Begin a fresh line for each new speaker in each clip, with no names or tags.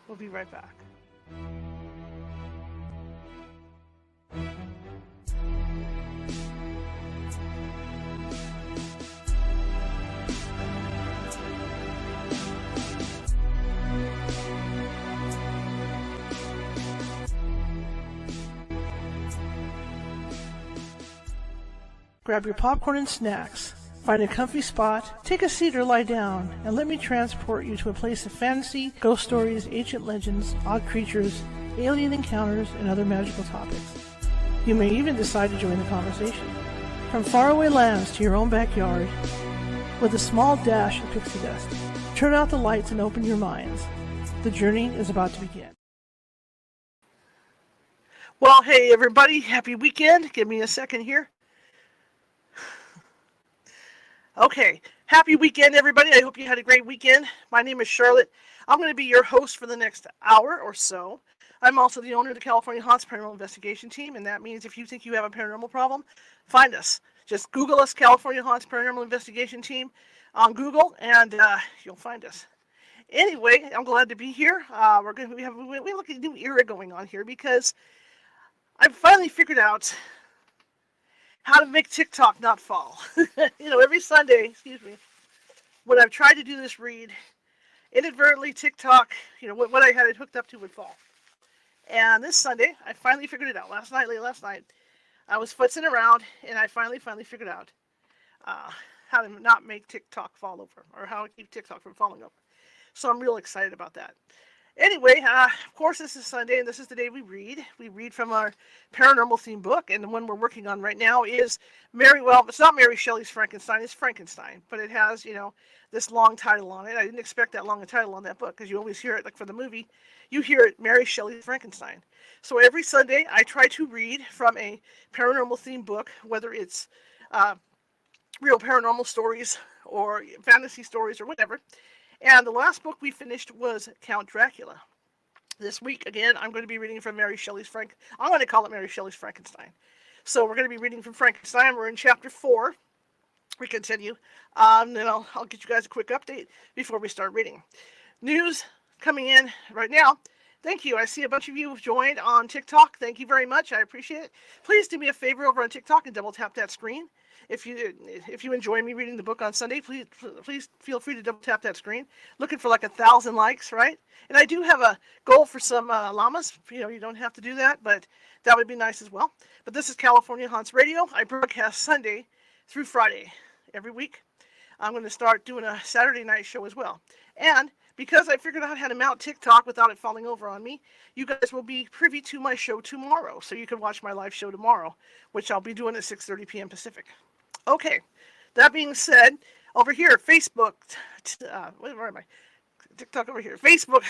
We'll be right back. Grab your popcorn and snacks. Find a comfy spot, take a seat or lie down, and let me transport you to a place of fantasy, ghost stories, ancient legends, odd creatures, alien encounters, and other magical topics. You may even decide to join the conversation. From faraway lands to your own backyard, with a small dash of pixie dust, turn out the lights and open your minds. The journey is about to begin. Well, hey everybody, happy weekend. Give me a second here. Okay, happy weekend, everybody. I hope you had a great weekend. My name is Charlotte. I'm going to be your host for the next hour or so. I'm also the owner of the California Haunts Paranormal Investigation Team, and that means if you think you have a paranormal problem, find us. Just Google us, California Haunts Paranormal Investigation Team, on Google, and you'll find us. Anyway, I'm glad to be here. We look at a new era going on here because I've finally figured out how to make TikTok not fall. Every Sunday, when I've tried to do this read, inadvertently TikTok, what I had it hooked up to would fall. And this Sunday, I finally figured it out. Last night, I was futzing around, and I finally figured out how to not make TikTok fall over, or how to keep TikTok from falling over. So I'm real excited about that. Anyway, of course, this is Sunday, and this is the day we read. We read from our paranormal theme book, and the one we're working on right now is it's not Mary Shelley's Frankenstein, it's Frankenstein, but it has, this long title on it. I didn't expect that long a title on that book, because you always hear it, like for the movie, you hear it, Mary Shelley's Frankenstein. So every Sunday, I try to read from a paranormal theme book, whether it's real paranormal stories, or fantasy stories, or whatever. And the last book we finished was Count Dracula. This week, again, I'm going to be reading from Mary Shelley's I'm going to call it Mary Shelley's Frankenstein. So we're going to be reading from Frankenstein. We're in chapter 4. We continue. Then I'll get you guys a quick update before we start reading. News coming in right now. Thank you. I see a bunch of you have joined on TikTok. Thank you very much. I appreciate it. Please do me a favor over on TikTok and double tap that screen. If you enjoy me reading the book on Sunday, please feel free to double tap that screen. Looking for like 1,000 likes, right? And I do have a goal for some llamas. You don't have to do that, but that would be nice as well. But this is California Haunts Radio. I broadcast Sunday through Friday every week. I'm going to start doing a Saturday night show as well. And because I figured out how to mount TikTok without it falling over on me, you guys will be privy to my show tomorrow. So you can watch my live show tomorrow, which I'll be doing at 6:30 p.m. Pacific. Okay, that being said, over here, Facebook, where am I? TikTok over here, Facebook,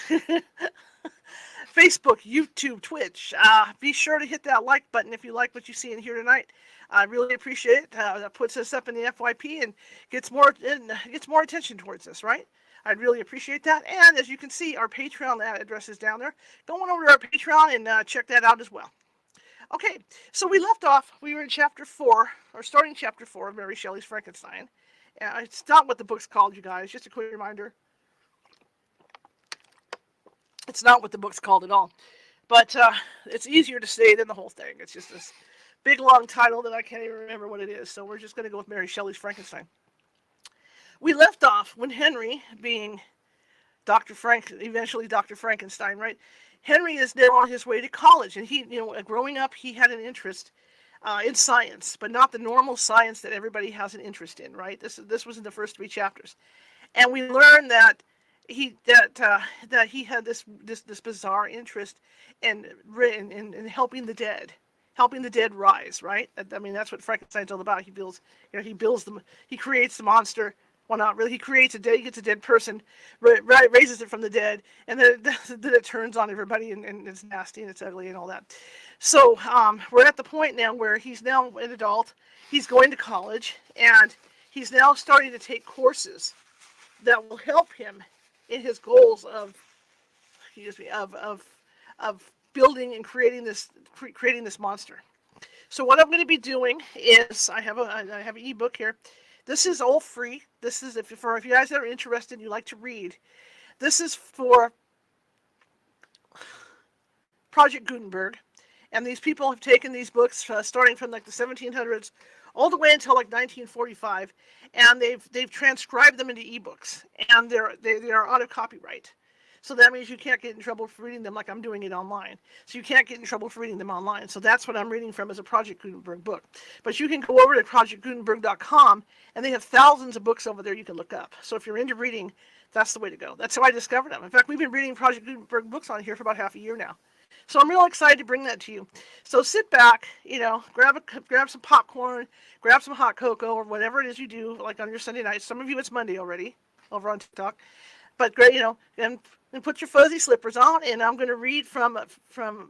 Facebook, YouTube, Twitch. Be sure to hit that like button if you like what you see in here tonight. I really appreciate it. That puts us up in the FYP and gets more attention towards us, right? I'd really appreciate that. And as you can see, our Patreon address is down there. Go on over to our Patreon and check that out as well. Okay, so we left off, we were in chapter 4, or starting chapter 4 of Mary Shelley's Frankenstein. It's not what the book's called, you guys, just a quick reminder. It's not what the book's called at all. But it's easier to say than the whole thing. It's just this big, long title that I can't even remember what it is, so we're just going to go with Mary Shelley's Frankenstein. We left off when Henry, being eventually Dr. Frankenstein, right? Henry is now on his way to college, and he, growing up, he had an interest in science, but not the normal science that everybody has an interest in, right? This was in the first 3 chapters, and we learned that he had this bizarre interest in helping the dead rise, right? I mean, that's what Frankenstein's all about. He creates the monster. Well, not really. He gets a dead person, raises it from the dead, and then it turns on everybody, and it's nasty and it's ugly and all that. So we're at the point now where he's now an adult. He's going to college, and he's now starting to take courses that will help him in his goals of building and creating this monster. So what I'm going to be doing is I have an ebook here. This is all free. This is if you guys are interested and you like to read. This is for Project Gutenberg. And these people have taken these books starting from like the 1700s all the way until like 1945, and they've transcribed them into ebooks, and they are out of copyright. So that means you can't get in trouble for reading them like I'm doing it online. So you can't get in trouble for reading them online. So that's what I'm reading from as a Project Gutenberg book. But you can go over to projectgutenberg.com, and they have thousands of books over there you can look up. So if you're into reading, that's the way to go. That's how I discovered them. In fact, we've been reading Project Gutenberg books on here for about half a year now. So I'm real excited to bring that to you. So sit back, grab some popcorn, grab some hot cocoa, or whatever it is you do, like on your Sunday night. Some of you, it's Monday already over on TikTok. But great, and put your fuzzy slippers on, and I'm going to read from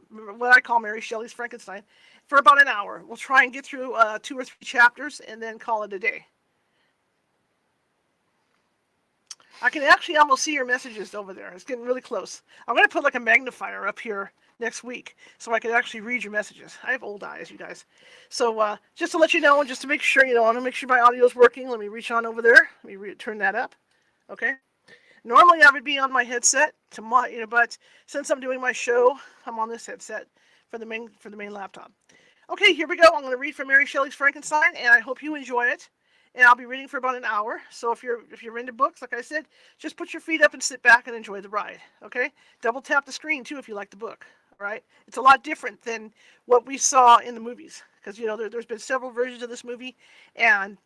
what I call Mary Shelley's Frankenstein for about an hour. We'll try and get through 2 or 3 chapters and then call it a day. I can actually almost see your messages over there. It's getting really close. I'm going to put like a magnifier up here next week so I can actually read your messages. I have old eyes, you guys. So just to let you know, and just to make sure, I want to make sure my audio is working. Let me reach on over there. Let me turn that up. Okay. Normally I would be on my headset, but since I'm doing my show, I'm on this headset for the main laptop. Okay, here we go. I'm going to read from Mary Shelley's Frankenstein, and I hope you enjoy it. And I'll be reading for about an hour. So if you're into books, like I said, just put your feet up and sit back and enjoy the ride. Okay? Double tap the screen too if you like the book. All right? It's a lot different than what we saw in the movies, because there's been several versions of this movie, and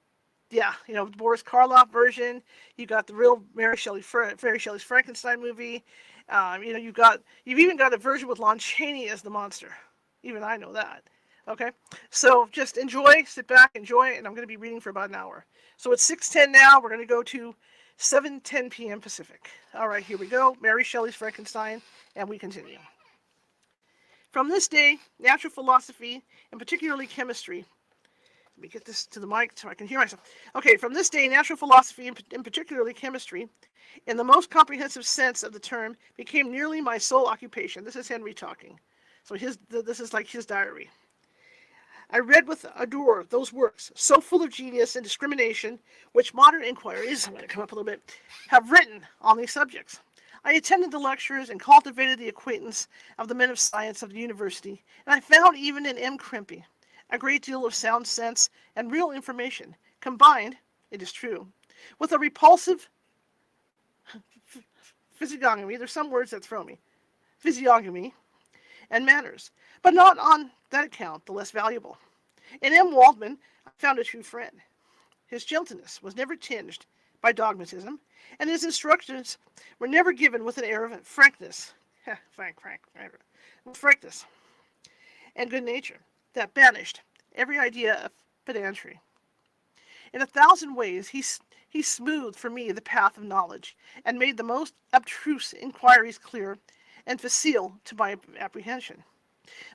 yeah, Boris Karloff version. You got the real Mary Shelley's Frankenstein movie. You've even got a version with Lon Chaney as the monster. Even I know that. Okay, so just enjoy, sit back, enjoy, and I'm going to be reading for about an hour. So it's 6:10 now. We're going to go to 7:10 p.m. Pacific. All right, here we go. Mary Shelley's Frankenstein, and we continue. From this day, natural philosophy, and particularly chemistry. Let me get this to the mic so I can hear myself. Okay, from this day, natural philosophy, and particularly chemistry, in the most comprehensive sense of the term, became nearly my sole occupation. This is Henry talking. So this is like his diary. I read with ardor those works, so full of genius and discrimination, which modern inquiries, I'm going to come up a little bit, have written on these subjects. I attended the lectures and cultivated the acquaintance of the men of science of the university, and I found even in M. Crimpy a great deal of sound sense and real information, combined, it is true, with a repulsive physiognomy, there's some words that throw me, physiognomy, and manners, but not on that account the less valuable. In M. Waldman, I found a true friend. His gentleness was never tinged by dogmatism, and his instructions were never given with an air of frankness, frankness, and good nature that banished every idea of pedantry. In 1,000 ways, he smoothed for me the path of knowledge, and made the most abstruse inquiries clear and facile to my apprehension.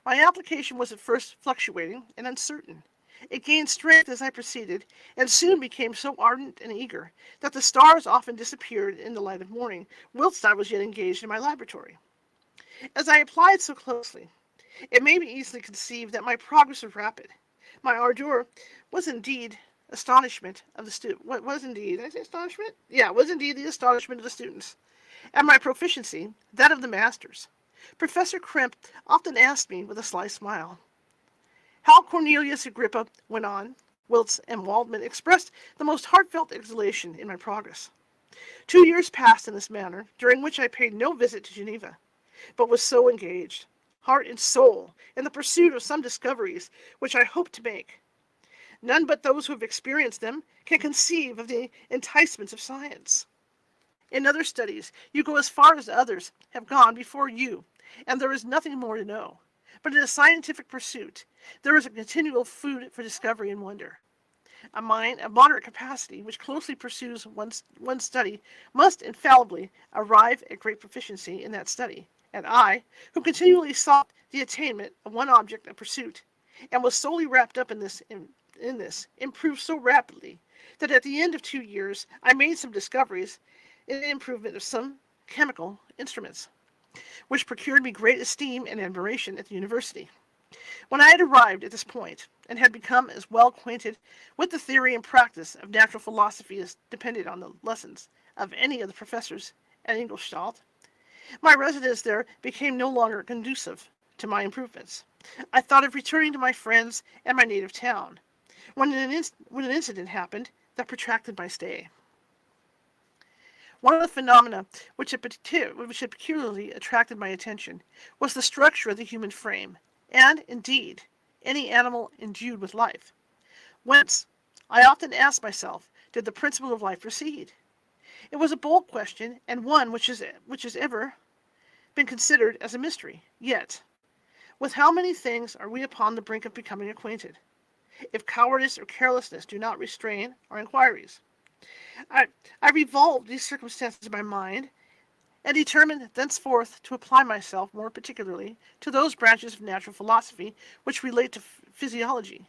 My application was at first fluctuating and uncertain. It gained strength as I proceeded, and soon became so ardent and eager that the stars often disappeared in the light of morning, whilst I was yet engaged in my laboratory. As I applied so closely, it may be easily conceived that my progress was rapid. My ardor was indeed astonishment of the student. What was indeed? Did I say astonishment? Yeah, it was indeed the astonishment of the students, and my proficiency that of the masters. Professor Crimp often asked me with a sly smile how Cornelius Agrippa went on, whilst M. Waldman expressed the most heartfelt exultation in my progress. 2 years passed in this manner, during which I paid no visit to Geneva, but was so engaged, heart and soul, in the pursuit of some discoveries which I hoped to make. None but those who have experienced them can conceive of the enticements of science. In other studies, you go as far as others have gone before you, and there is nothing more to know. But in a scientific pursuit, there is a continual food for discovery and wonder. A mind of moderate capacity, which closely pursues one study, must infallibly arrive at great proficiency in that study. And I, who continually sought the attainment of one object of pursuit, and was solely wrapped up in this, improved so rapidly that at the end of 2 years I made some discoveries in the improvement of some chemical instruments, which procured me great esteem and admiration at the university. When I had arrived at this point, and had become as well acquainted with the theory and practice of natural philosophy as depended on the lessons of any of the professors at Ingolstadt, my residence there became no longer conducive to my improvements. I thought of returning to my friends and my native town, when an incident happened that protracted my stay. One of the phenomena which had peculiarly attracted my attention was the structure of the human frame, and, indeed, any animal endued with life. Whence, I often asked myself, did the principle of life proceed? It was a bold question, and one which has ever been considered as a mystery. Yet, with how many things are we upon the brink of becoming acquainted, if cowardice or carelessness do not restrain our inquiries? I revolved these circumstances in my mind, and determined thenceforth to apply myself more particularly to those branches of natural philosophy which relate to physiology.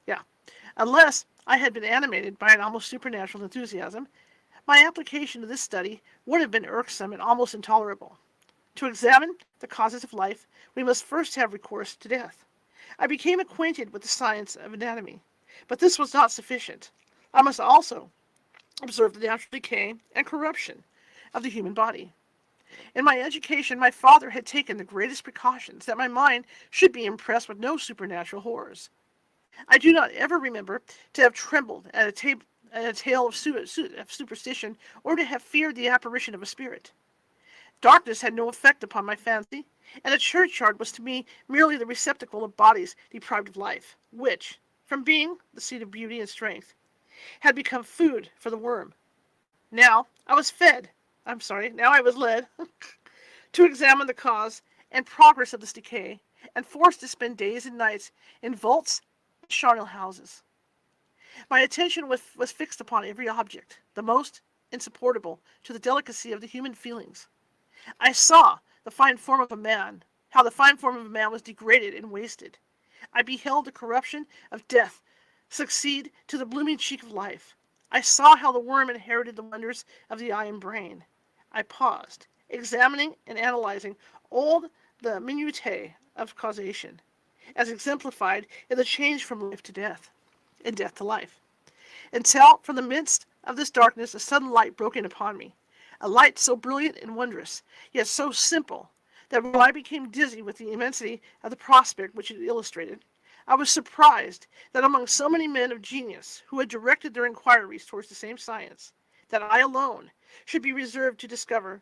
Yeah. Unless I had been animated by an almost supernatural enthusiasm, my application to this study would have been irksome and almost intolerable. To examine the causes of life, we must first have recourse to death. I became acquainted with the science of anatomy, but this was not sufficient. I must also observe the natural decay and corruption of the human body. In my education, my father had taken the greatest precautions that my mind should be impressed with no supernatural horrors. I do not ever remember to have trembled at a tale of superstition, or to have feared the apparition of a spirit. Darkness had no effect upon my fancy, and a churchyard was to me merely the receptacle of bodies deprived of life, which, from being the seat of beauty and strength, had become food for the worm. Now I was led to examine the cause and progress of this decay, and forced to spend days and nights in vaults and charnel houses. My attention was fixed upon every object, the most insupportable to the delicacy of the human feelings. I saw the fine form of a man, how the fine form of a man was degraded and wasted. I beheld the corruption of death succeed to the blooming cheek of life. I saw how the worm inherited the wonders of the eye and brain. I paused, examining and analyzing all the minutiae of causation, as exemplified in the change from life to death, and death to life, until from the midst of this darkness a sudden light broke in upon me, a light so brilliant and wondrous, yet so simple, that while I became dizzy with the immensity of the prospect which it illustrated, I was surprised that among so many men of genius who had directed their inquiries towards the same science, that I alone should be reserved to discover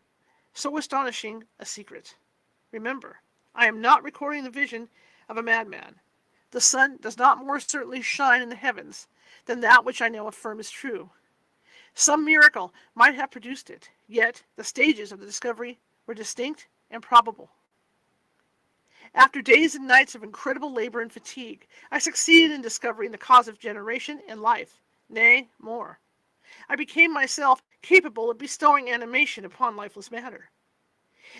so astonishing a secret. Remember, I am not recording the vision of a madman. The sun does not more certainly shine in the heavens than that which I now affirm is true. Some miracle might have produced it, yet the stages of the discovery were distinct and probable. After days and nights of incredible labor and fatigue, I succeeded in discovering the cause of generation and life, nay, more. I became myself capable of bestowing animation upon lifeless matter.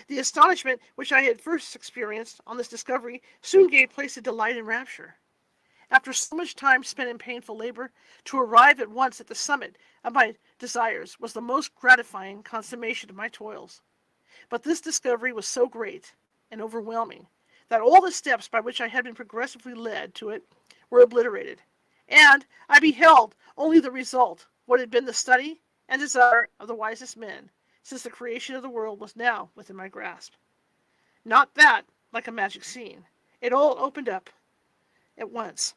The astonishment which I had first experienced on this discovery soon gave place to delight and rapture. After so much time spent in painful labor, to arrive at once at the summit of my desires was the most gratifying consummation of my toils. But this discovery was so great and overwhelming that all the steps by which I had been progressively led to it were obliterated, and I beheld only the result, what had been the study and desire of the wisest men, since the creation of the world was now within my grasp. Not that, like a magic scene, it all opened up at once.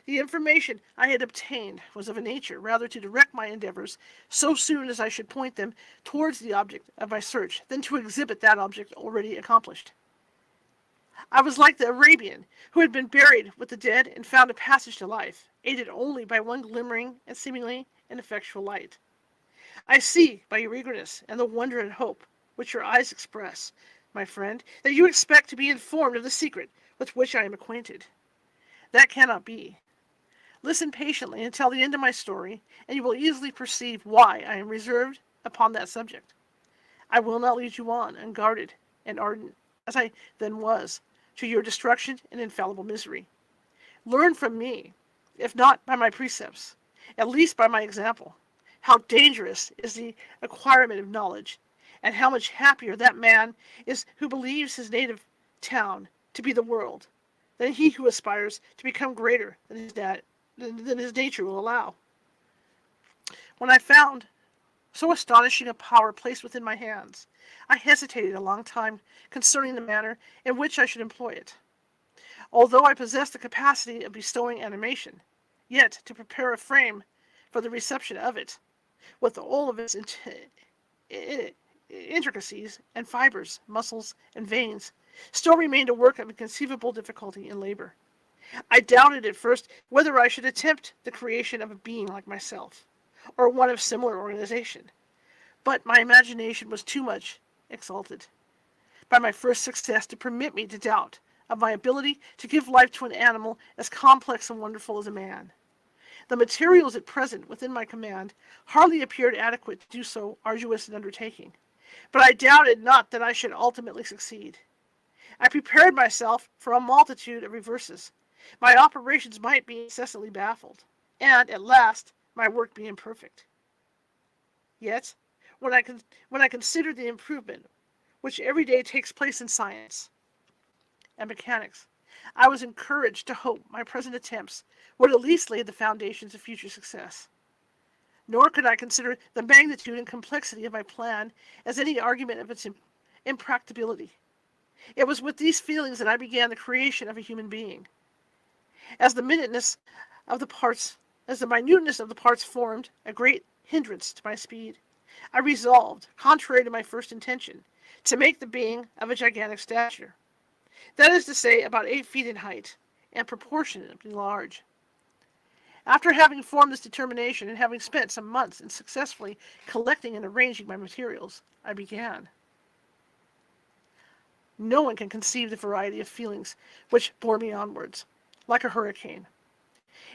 The information I had obtained was of a nature rather to direct my endeavors so soon as I should point them towards the object of my search, than to exhibit that object already accomplished. I was like the Arabian who had been buried with the dead and found a passage to life, aided only by one glimmering and seemingly ineffectual light. I see by your eagerness and the wonder and hope which your eyes express, my friend, that you expect to be informed of the secret with which I am acquainted. That cannot be. Listen patiently until the end of my story, and you will easily perceive why I am reserved upon that subject. I will not lead you on, unguarded and ardent, as I then was, to your destruction and infallible misery. Learn from me, if not by my precepts, at least by my example, how dangerous is the acquirement of knowledge, and how much happier that man is who believes his native town to be the world, than he who aspires to become greater than his nature will allow. When I found So astonishing a power placed within my hands, I hesitated a long time concerning the manner in which I should employ it. Although I possessed the capacity of bestowing animation, yet to prepare a frame for the reception of it, with all of its intricacies and fibers, muscles, and veins, still remained a work of inconceivable difficulty and labor. I doubted at first whether I should attempt the creation of a being like myself, or one of similar organization, but my imagination was too much exalted by my first success to permit me to doubt of my ability to give life to an animal as complex and wonderful as a man. The materials at present within my command hardly appeared adequate to do so arduous an undertaking, but I doubted not that I should ultimately succeed. I prepared myself for a multitude of reverses. My operations might be incessantly baffled, and, at last, my work be imperfect. Yet, when I considered the improvement which every day takes place in science and mechanics, I was encouraged to hope my present attempts would at least lay the foundations of future success. Nor could I consider the magnitude and complexity of my plan as any argument of its impracticability. It was with these feelings that I began the creation of a human being. As the minuteness of the parts formed a great hindrance to my speed, I resolved, contrary to my first intention, to make the being of a gigantic stature. That is to say, about 8 feet in height, and proportionately large. After having formed this determination, and having spent some months in successfully collecting and arranging my materials, I began. No one can conceive the variety of feelings which bore me onwards, like a hurricane.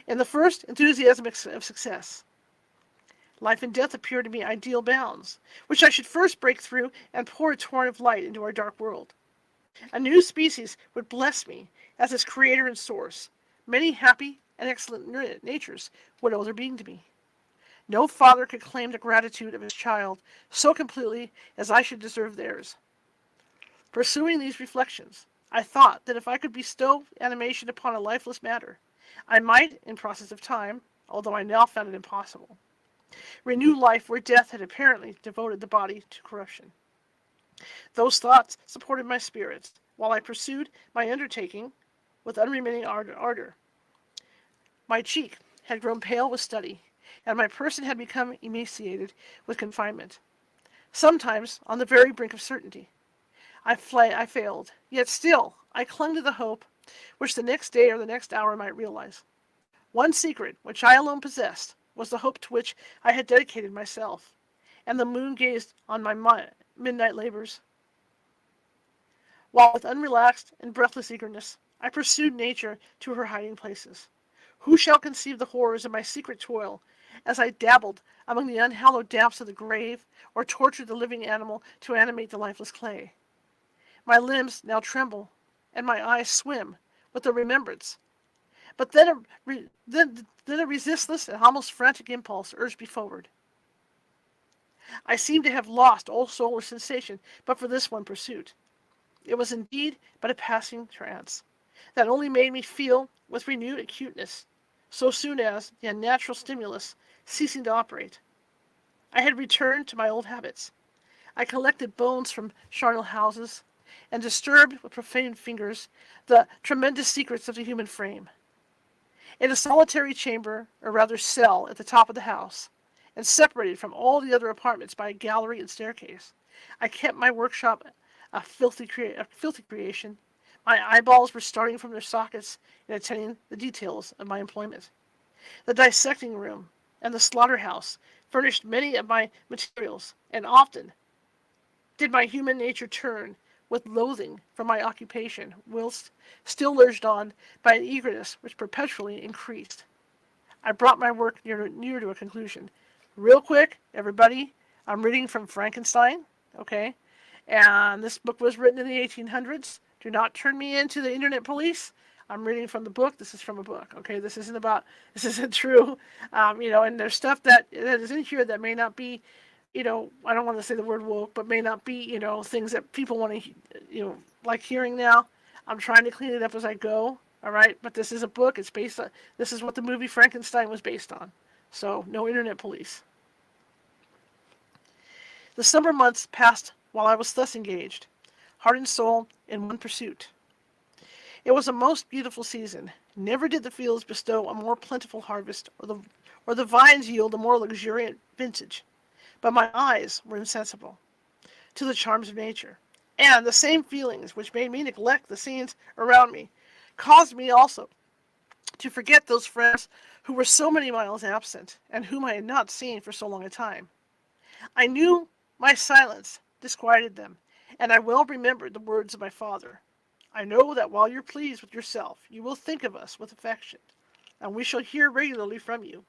In the first enthusiasm of success, life and death appeared to me ideal bounds, which I should first break through and pour a torrent of light into our dark world. A new species would bless me as its creator and source. Many happy and excellent natures would owe their being to me. No father could claim the gratitude of his child so completely as I should deserve theirs. Pursuing these reflections, I thought that if I could bestow animation upon a lifeless matter, I might, in process of time, although I now found it impossible, renew life where death had apparently devoted the body to corruption. Those thoughts supported my spirits, while I pursued my undertaking with unremitting ardor. My cheek had grown pale with study, and my person had become emaciated with confinement. Sometimes, on the very brink of certainty, I failed, yet still I clung to the hope which the next day or the next hour might realize. One secret, which I alone possessed, was the hope to which I had dedicated myself, and the moon gazed on my midnight labors. While with unrelaxed and breathless eagerness, I pursued nature to her hiding places. Who shall conceive the horrors of my secret toil, as I dabbled among the unhallowed depths of the grave, or tortured the living animal to animate the lifeless clay? My limbs now tremble, and my eyes swim with the remembrance. But then a resistless and almost frantic impulse urged me forward. I seemed to have lost all soul or sensation but for this one pursuit. It was indeed but a passing trance, that only made me feel with renewed acuteness, so soon as, the unnatural stimulus ceasing to operate, I had returned to my old habits. I collected bones from charnel houses, and disturbed with profane fingers the tremendous secrets of the human frame. In a solitary chamber, or rather cell, at the top of the house, and separated from all the other apartments by a gallery and staircase, I kept my workshop a filthy creation. My eyeballs were starting from their sockets in attending the details of my employment. The dissecting room and the slaughterhouse furnished many of my materials, and often did my human nature turn with loathing from my occupation, whilst still urged on by an eagerness which perpetually increased. I brought my work near to a conclusion. Real quick, everybody, I'm reading from Frankenstein, okay? And this book was written in the 1800s. Do not turn me into the internet police. I'm reading from the book. This is from a book, okay? This isn't true. And there's stuff that is in here that may not be, I don't want to say the word woke, but may not be, things that people want to, like hearing now. I'm trying to clean it up as I go, all right? But this is a book. This is what the movie Frankenstein was based on. So, no internet police. The summer months passed while I was thus engaged, heart and soul in one pursuit. It was a most beautiful season. Never did the fields bestow a more plentiful harvest, or the vines yield a more luxuriant vintage. But my eyes were insensible to the charms of nature, and the same feelings which made me neglect the scenes around me caused me also to forget those friends who were so many miles absent, and whom I had not seen for so long a time. I knew my silence disquieted them, and I well remembered the words of my father. I know that while you're pleased with yourself, you will think of us with affection, and we shall hear regularly from you.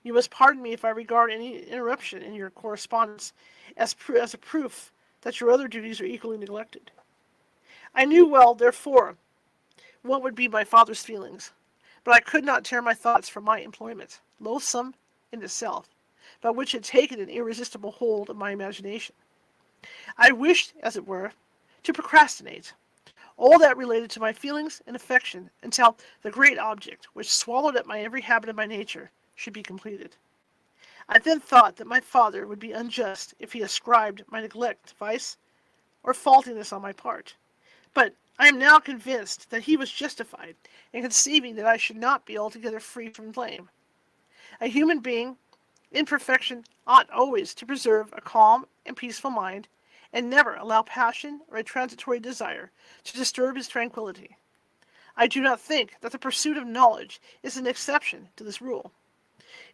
You must pardon me if I regard any interruption in your correspondence as a proof that your other duties are equally neglected. I knew well, therefore, what would be my father's feelings, but I could not tear my thoughts from my employment, loathsome in itself, but which had taken an irresistible hold of my imagination. I wished, as it were, to procrastinate all that related to my feelings and affection until the great object, which swallowed up my every habit of my nature, should be completed. I then thought that my father would be unjust if he ascribed my neglect to vice or faultiness on my part, but I am now convinced that he was justified in conceiving that I should not be altogether free from blame. A human being in perfection ought always to preserve a calm and peaceful mind, and never allow passion or a transitory desire to disturb his tranquillity. I do not think that the pursuit of knowledge is an exception to this rule.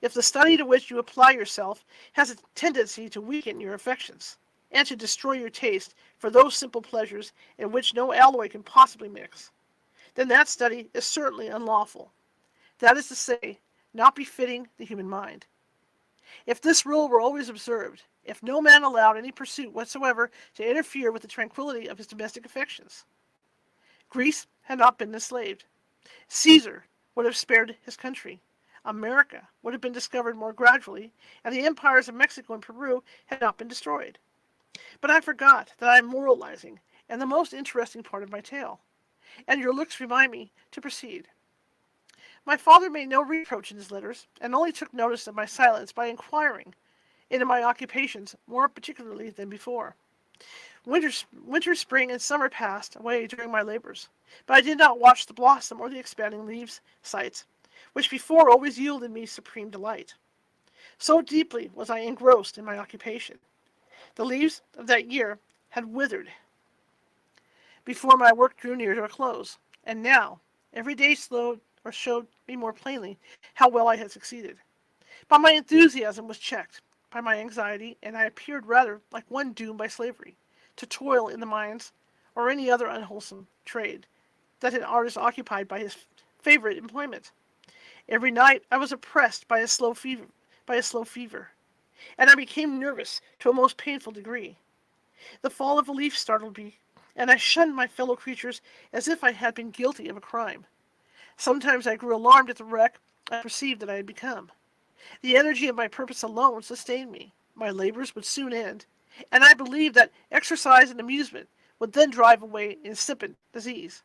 If the study to which you apply yourself has a tendency to weaken your affections, and to destroy your taste for those simple pleasures in which no alloy can possibly mix, then that study is certainly unlawful. That is to say, not befitting the human mind. If this rule were always observed, if no man allowed any pursuit whatsoever to interfere with the tranquillity of his domestic affections, Greece had not been enslaved. Caesar would have spared his country. America would have been discovered more gradually, and the empires of Mexico and Peru had not been destroyed. But I forgot that I am moralizing, and the most interesting part of my tale, and your looks remind me to proceed. My father made no reproach in his letters, and only took notice of my silence by inquiring into my occupations more particularly than before. Winter, spring, and summer passed away during my labors, but I did not watch the blossom or the expanding leaves sights, which before always yielded me supreme delight. So deeply was I engrossed in my occupation. The leaves of that year had withered before my work drew near to a close, and now every day showed me more plainly how well I had succeeded. But my enthusiasm was checked by my anxiety, and I appeared rather like one doomed by slavery to toil in the mines or any other unwholesome trade that an artist occupied by his favorite employment. Every night I was oppressed by a slow fever, and I became nervous to a most painful degree. The fall of a leaf startled me, and I shunned my fellow creatures as if I had been guilty of a crime. Sometimes I grew alarmed at the wreck I perceived that I had become. The energy of my purpose alone sustained me. My labors would soon end, and I believed that exercise and amusement would then drive away insipid disease.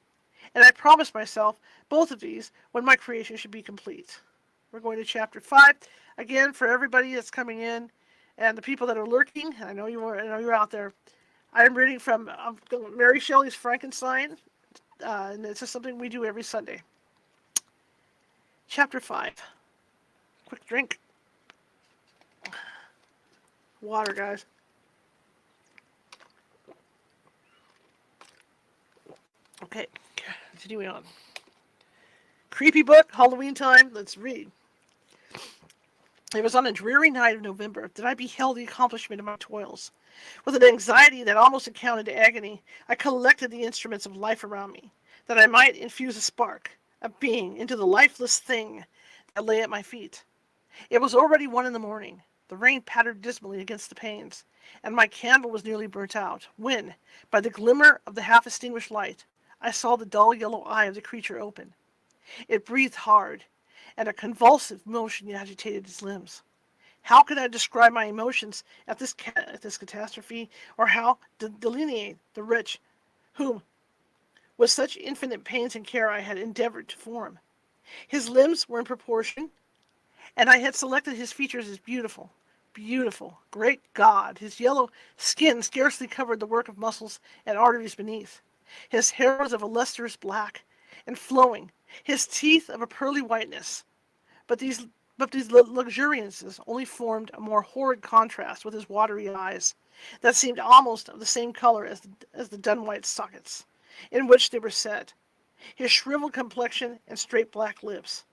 And I promised myself both of these when my creation should be complete. We're going to chapter 5. Again, for everybody that's coming in and the people that are lurking, I know you're out there. I'm reading from Mary Shelley's Frankenstein, and it's just something we do every Sunday. Chapter 5. Quick drink. Water, guys. Okay, continuing on. Creepy book, Halloween time. Let's read. It was on a dreary night of November that I beheld the accomplishment of my toils. With an anxiety that almost amounted to agony, I collected the instruments of life around me, that I might infuse a spark of being into the lifeless thing that lay at my feet. It was already 1 a.m. The rain pattered dismally against the panes, and my candle was nearly burnt out, when, by the glimmer of the half-extinguished light, I saw the dull yellow eye of the creature open. It breathed hard, and a convulsive motion agitated its limbs. How could I describe my emotions at this catastrophe, or how delineate the wretch whom, with such infinite pains and care, I had endeavored to form? His limbs were in proportion, and I had selected his features as beautiful beautiful. Great God! His yellow skin scarcely covered the work of muscles and arteries beneath. His hair was of a lustrous black and flowing, his teeth of a pearly whiteness. But these luxuriances only formed a more horrid contrast with his watery eyes, that seemed almost of the same color as the dun-white sockets in which they were set, his shriveled complexion and straight black lips.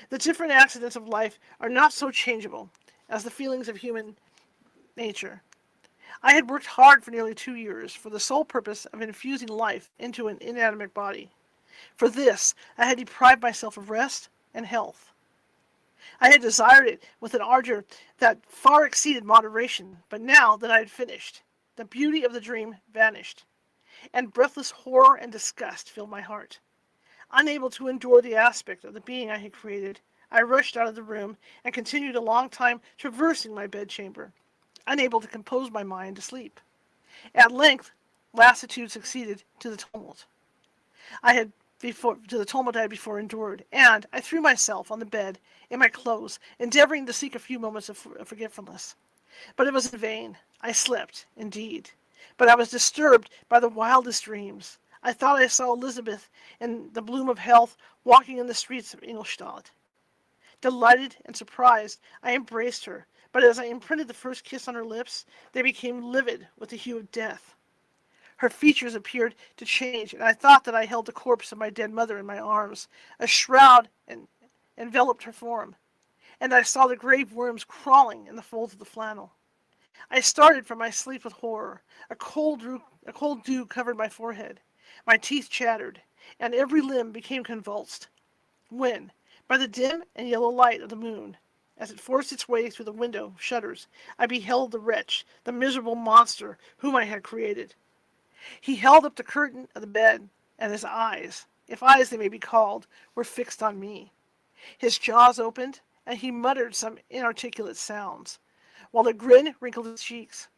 The different accidents of life are not so changeable as the feelings of human nature. I had worked hard for nearly 2 years for the sole purpose of infusing life into an inanimate body. For this, I had deprived myself of rest and health. I had desired it with an ardor that far exceeded moderation, but now that I had finished, the beauty of the dream vanished, and breathless horror and disgust filled my heart. Unable to endure the aspect of the being I had created, I rushed out of the room and continued a long time traversing my bedchamber, unable to compose my mind to sleep. At length, lassitude succeeded to the tumult I had before endured, and I threw myself on the bed in my clothes, endeavoring to seek a few moments of forgetfulness. But it was in vain. I slept, indeed, but I was disturbed by the wildest dreams. I thought I saw Elizabeth in the bloom of health walking in the streets of Ingolstadt. Delighted and surprised, I embraced her, but as I imprinted the first kiss on her lips, they became livid with the hue of death. Her features appeared to change, and I thought that I held the corpse of my dead mother in my arms. A shroud enveloped her form, and I saw the grave worms crawling in the folds of the flannel. I started from my sleep with horror. A cold dew covered my forehead. My teeth chattered, and every limb became convulsed, when, by the dim and yellow light of the moon, as it forced its way through the window shutters, I beheld the wretch, the miserable monster whom I had created. He held up the curtain of the bed, and his eyes, if eyes they may be called, were fixed on me. His jaws opened, and he muttered some inarticulate sounds, while a grin wrinkled his cheeks.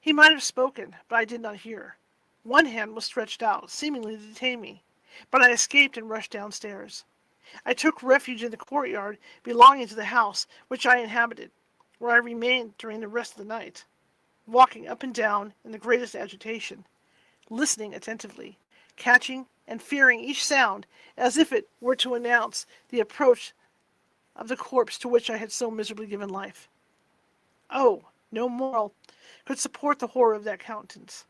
He might have spoken, but I did not hear. One hand was stretched out, seemingly to detain me, but I escaped and rushed downstairs. I took refuge in the courtyard belonging to the house which I inhabited, where I remained during the rest of the night, walking up and down in the greatest agitation, listening attentively, catching and fearing each sound as if it were to announce the approach of the corpse to which I had so miserably given life. Oh, no mortal could support the horror of that countenance.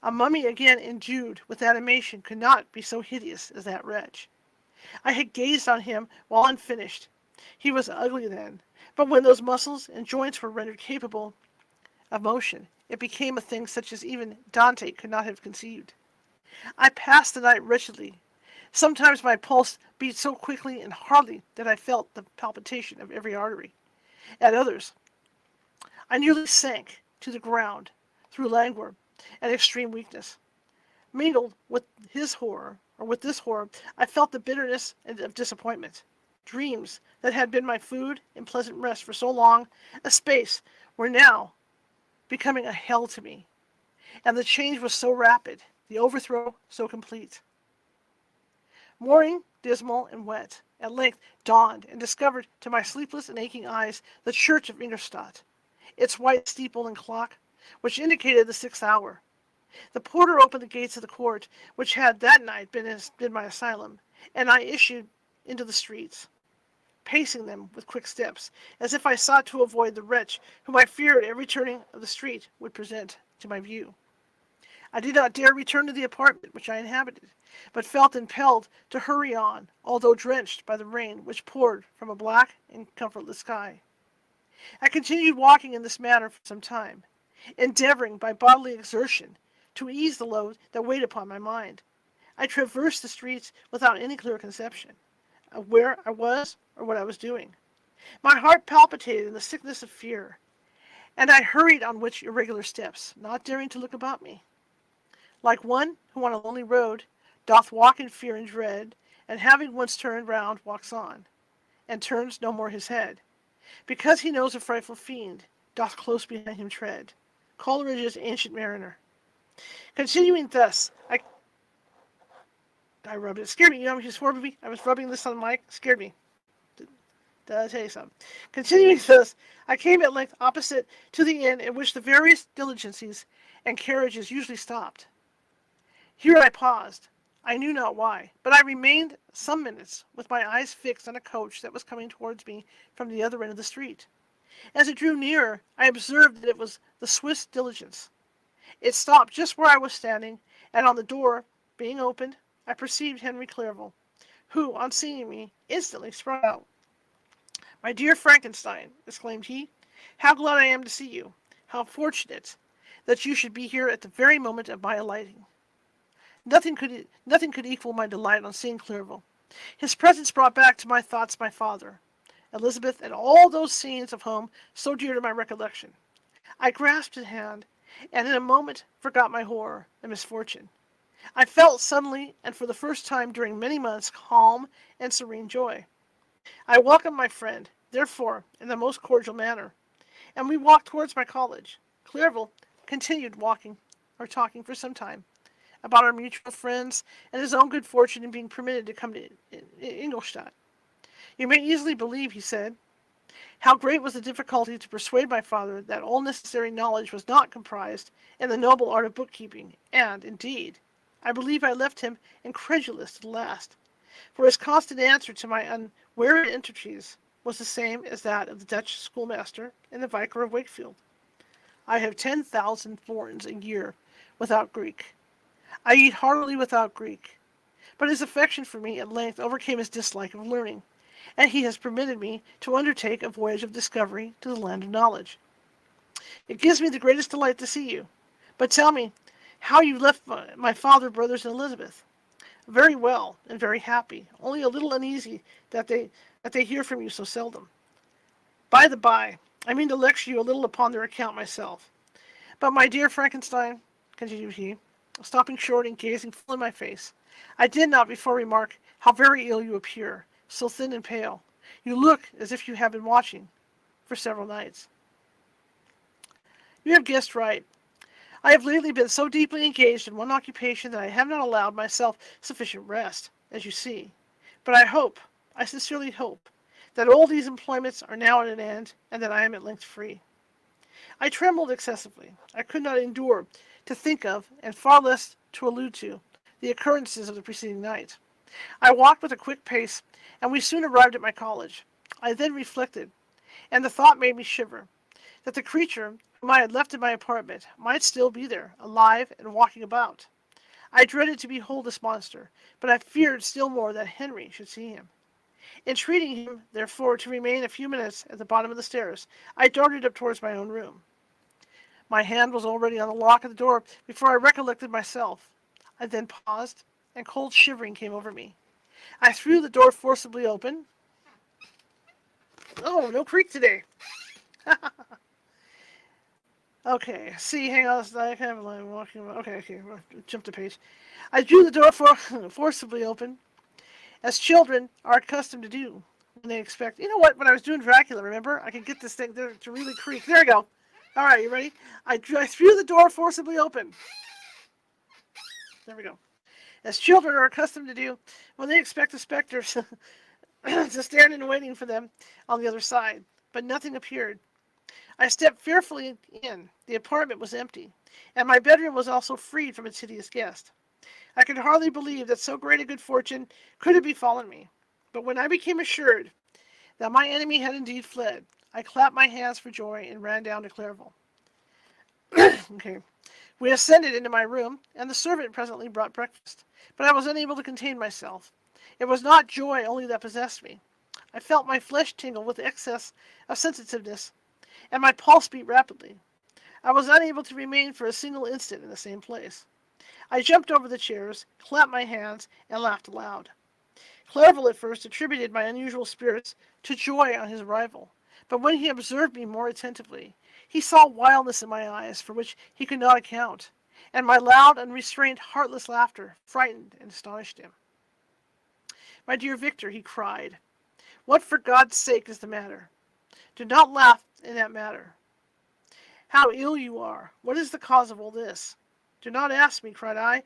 A mummy again endued with animation could not be so hideous as that wretch. I had gazed on him while unfinished. He was ugly then, but when those muscles and joints were rendered capable of motion, it became a thing such as even Dante could not have conceived. I passed the night wretchedly. Sometimes my pulse beat so quickly and hardly that I felt the palpitation of every artery. At others, I nearly sank to the ground through languor and extreme weakness. Mingled with this horror, I felt the bitterness of disappointment. Dreams that had been my food and pleasant rest for so long a space were now becoming a hell to me, and the change was so rapid, the overthrow so complete. Morning, dismal and wet, at length dawned and discovered to my sleepless and aching eyes the church of Ingolstadt, its white steeple and clock, which indicated the 6th hour. The porter opened the gates of the court, which had that night been my asylum, and I issued into the streets, pacing them with quick steps, as if I sought to avoid the wretch whom I feared every turning of the street would present to my view. I did not dare return to the apartment which I inhabited, but felt impelled to hurry on, although drenched by the rain which poured from a black and comfortless sky. I continued walking in this manner for some time, endeavoring by bodily exertion to ease the load that weighed upon my mind. I traversed the streets without any clear conception of where I was or what I was doing. My heart palpitated in the sickness of fear, and I hurried on which irregular steps, not daring to look about me. Like one who on a lonely road doth walk in fear and dread, and having once turned round walks on, and turns no more his head, because he knows a frightful fiend doth close behind him tread. Coleridge's Ancient Mariner. Continuing thus, I rubbed it. It scared me. You know, he swore at me. I was rubbing this on the mic. It scared me. I'll tell you something. Continuing this, I came at length opposite to the inn in which the various diligencies and carriages usually stopped. Here I paused. I knew not why, but I remained some minutes with my eyes fixed on a coach that was coming towards me from the other end of the street. As it drew nearer, I observed that it was the Swiss diligence. It stopped just where I was standing, and on the door being opened, I perceived Henry Clerval, who, on seeing me, instantly sprung out. "My dear Frankenstein," exclaimed he, "how glad I am to see you! How fortunate that you should be here at the very moment of my alighting!" Nothing could equal my delight on seeing Clerval. His presence brought back to my thoughts my father, Elizabeth, and all those scenes of home so dear to my recollection. I grasped his hand, and in a moment forgot my horror and misfortune. I felt suddenly, and for the first time during many months, calm and serene joy. I welcomed my friend, therefore, in the most cordial manner, and we walked towards my college. Clerval continued talking for some time, about our mutual friends and his own good fortune in being permitted to come to Ingolstadt. "You may easily believe," he said, "how great was the difficulty to persuade my father that all necessary knowledge was not comprised in the noble art of bookkeeping, and, indeed, I believe I left him incredulous to the last, for his constant answer to my unwearied entreaties was the same as that of the Dutch schoolmaster and the Vicar of Wakefield. 'I have 10,000 florins a year without Greek. I eat heartily without Greek.' But his affection for me at length overcame his dislike of learning, and he has permitted me to undertake a voyage of discovery to the land of knowledge. It gives me the greatest delight to see you. But tell me how you left my father, brothers, and Elizabeth." "Very well, and very happy, only a little uneasy that they hear from you so seldom. By the by, I mean to lecture you a little upon their account myself. But, my dear Frankenstein," continued he, stopping short and gazing full in my face, "I did not before remark how very ill you appear, so thin and pale. You look as if you had been watching for several nights." "You have guessed right. I have lately been so deeply engaged in one occupation that I have not allowed myself sufficient rest, as you see. But I sincerely hope, that all these employments are now at an end, and that I am at length free." I trembled excessively. I could not endure to think of, and far less to allude to, the occurrences of the preceding night. I walked with a quick pace, and we soon arrived at my college. I then reflected, and the thought made me shiver, that the creature whom I had left in my apartment might still be there, alive and walking about. I dreaded to behold this monster, but I feared still more that Henry should see him. Entreating him, therefore, to remain a few minutes at the bottom of the stairs, I darted up towards my own room. My hand was already on the lock of the door before I recollected myself. I then paused, and cold shivering came over me. I threw the door forcibly open. Oh, no creak today. Okay, see, hang on, I have walking. Okay, jump to page. I drew the door forcibly open, as children are accustomed to do when they expect. You know what? When I was doing Dracula, remember, I could get this thing there to really creak. There we go. All right, you ready? I threw the door forcibly open. There we go. As children are accustomed to do when they expect the specters to stand in waiting for them on the other side. But nothing appeared. I stepped fearfully in. The apartment was empty, and my bedroom was also freed from its hideous guest. I could hardly believe that so great a good fortune could have befallen me. But when I became assured that my enemy had indeed fled, I clapped my hands for joy and ran down to Clerval. Okay. We ascended into my room, and the servant presently brought breakfast. But I was unable to contain myself. It was not joy only that possessed me. I felt my flesh tingle with excess of sensitiveness, and my pulse beat rapidly. I was unable to remain for a single instant in the same place. I jumped over the chairs, clapped my hands, and laughed aloud. Clerval at first attributed my unusual spirits to joy on his arrival, but when he observed me more attentively, he saw wildness in my eyes for which he could not account, and my loud, unrestrained, heartless laughter frightened and astonished him. "My dear Victor," he cried, "what for God's sake is the matter? Do not laugh in that manner. How ill you are! What is the cause of all this?" "Do not ask me," cried I,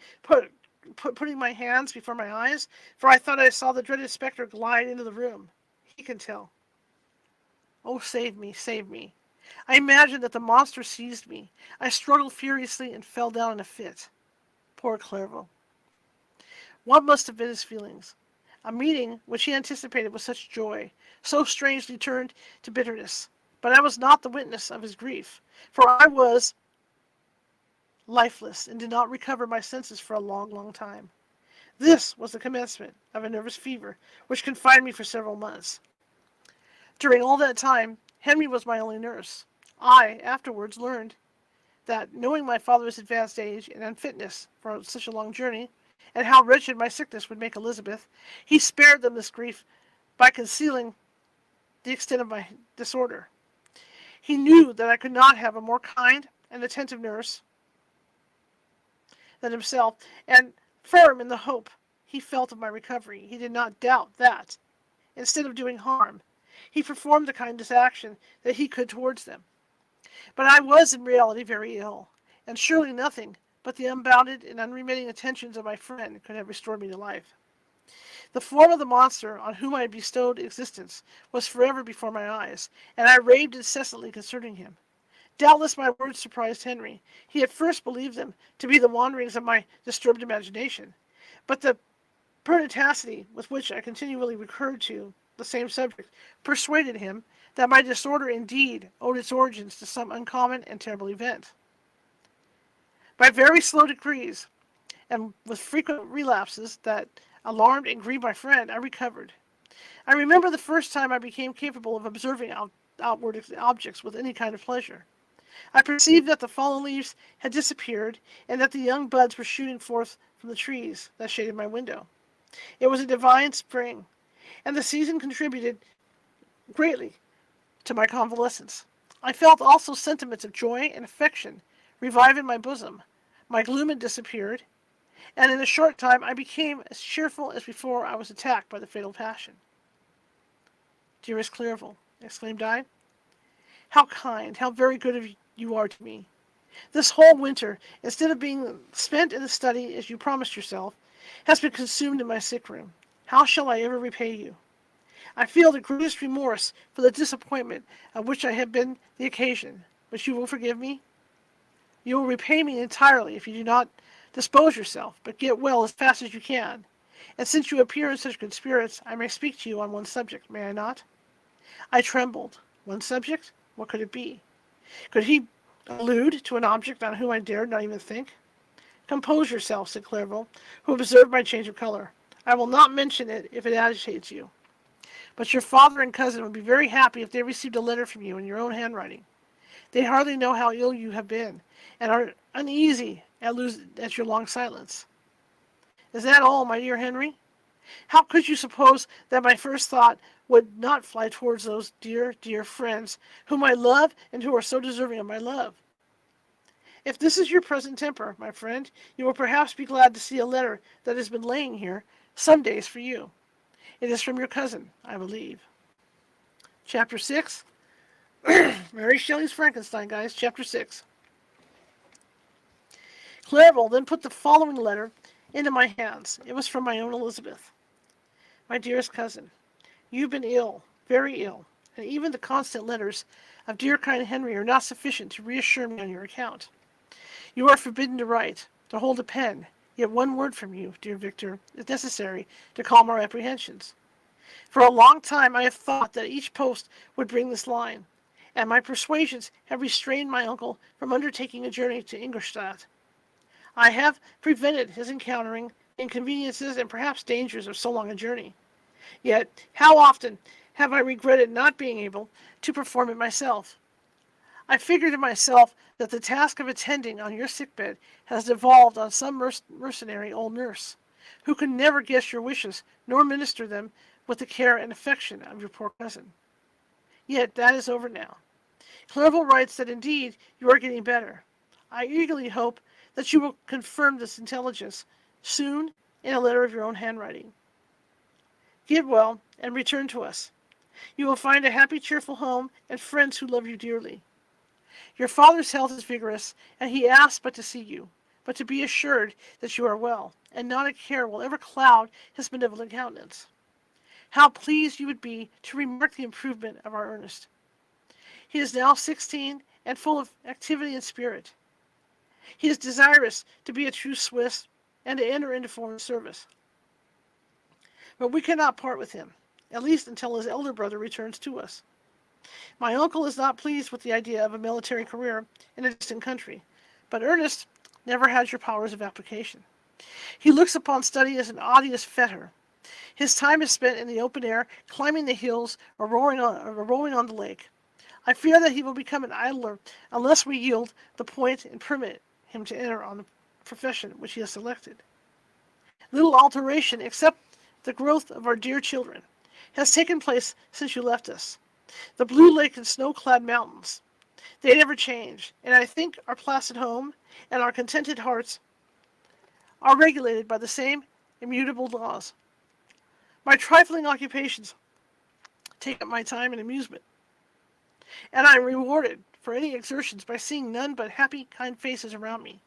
putting my hands before my eyes, for I thought I saw the dreaded spectre glide into the room. "He can tell." Oh, save me, save me. I imagined that the monster seized me. I struggled furiously and fell down in a fit. Poor Clerval. What must have been his feelings? A meeting which he anticipated with such joy, so strangely turned to bitterness. But I was not the witness of his grief, for I was lifeless and did not recover my senses for a long, long time. This was the commencement of a nervous fever which confined me for several months. During all that time, Henry was my only nurse. I afterwards learned that, knowing my father's advanced age and unfitness for such a long journey, and how wretched my sickness would make Elizabeth, he spared them this grief by concealing the extent of my disorder. He knew that I could not have a more kind and attentive nurse than himself, and firm in the hope he felt of my recovery, he did not doubt that, instead of doing harm, he performed the kindest action that he could towards them. But I was in reality very ill, and surely nothing but the unbounded and unremitting attentions of my friend could have restored me to life. The form of the monster on whom I had bestowed existence was forever before my eyes, and I raved incessantly concerning him. Doubtless my words surprised Henry. He at first believed them to be the wanderings of my disturbed imagination, but the pertinacity with which I continually recurred to the same subject persuaded him that my disorder indeed owed its origins to some uncommon and terrible event. By very slow degrees, and with frequent relapses that alarmed and grieved my friend, I recovered. I remember the first time I became capable of observing outward objects with any kind of pleasure. I perceived that the fallen leaves had disappeared, and that the young buds were shooting forth from the trees that shaded my window. It was a divine spring, and the season contributed greatly to my convalescence. I felt also sentiments of joy and affection revive in my bosom. My gloom had disappeared, and in a short time I became as cheerful as before I was attacked by the fatal passion. Dearest Clerval, exclaimed I, how kind, how very good you are to me. This whole winter, instead of being spent in the study as you promised yourself, has been consumed in my sick room. How shall I ever repay you? I feel the greatest remorse for the disappointment of which I have been the occasion, but you will forgive me? You will repay me entirely if you do not dispose yourself, but get well as fast as you can. And since you appear in such good spirits, I may speak to you on one subject, may I not? I trembled. One subject? What could it be? Could he allude to an object on whom I dared not even think? Compose yourself, said Clerval, who observed my change of color. I will not mention it if it agitates you. But your father and cousin would be very happy if they received a letter from you in your own handwriting. They hardly know how ill you have been, and are uneasy at your long silence. Is that all, my dear Henry? How could you suppose that my first thought would not fly towards those dear, dear friends whom I love and who are so deserving of my love? If this is your present temper, my friend, you will perhaps be glad to see a letter that has been laying here some days for you. It is from your cousin, I believe. Chapter 6. Mary Shelley's Frankenstein, guys. Chapter 6. Clerval then put the following letter into my hands. It was from my own Elizabeth. My dearest cousin, you've been ill, very ill, and even the constant letters of dear kind Henry are not sufficient to reassure me on your account. You are forbidden to write, to hold a pen, yet one word from you, dear Victor, is necessary to calm our apprehensions. For a long time I have thought that each post would bring this line, and my persuasions have restrained my uncle from undertaking a journey to Ingolstadt. I have prevented his encountering inconveniences and perhaps dangers of so long a journey. Yet how often have I regretted not being able to perform it myself. I figure to myself that the task of attending on your sickbed has devolved on some mercenary old nurse, who can never guess your wishes nor minister them with the care and affection of your poor cousin. Yet that is over now. Clerval writes that indeed you are getting better. I eagerly hope that you will confirm this intelligence soon in a letter of your own handwriting. Get well and return to us. You will find a happy, cheerful home and friends who love you dearly. Your father's health is vigorous, and he asks but to see you, but to be assured that you are well, and not a care will ever cloud his benevolent countenance. How pleased you would be to remark the improvement of our Ernest. He is now 16 and full of activity and spirit. He is desirous to be a true Swiss and to enter into foreign service. But we cannot part with him, at least until his elder brother returns to us. My uncle is not pleased with the idea of a military career in a distant country, but Ernest never had your powers of application. He looks upon study as an odious fetter. His time is spent in the open air, climbing the hills, or rowing on the lake. I fear that he will become an idler unless we yield the point and permit him to enter on the profession which he has selected. Little alteration, except the growth of our dear children, has taken place since you left us. The blue lake and snow-clad mountains, they never change, and I think our placid home and our contented hearts are regulated by the same immutable laws. My trifling occupations take up my time and amusement, and I am rewarded for any exertions by seeing none but happy, kind faces around me,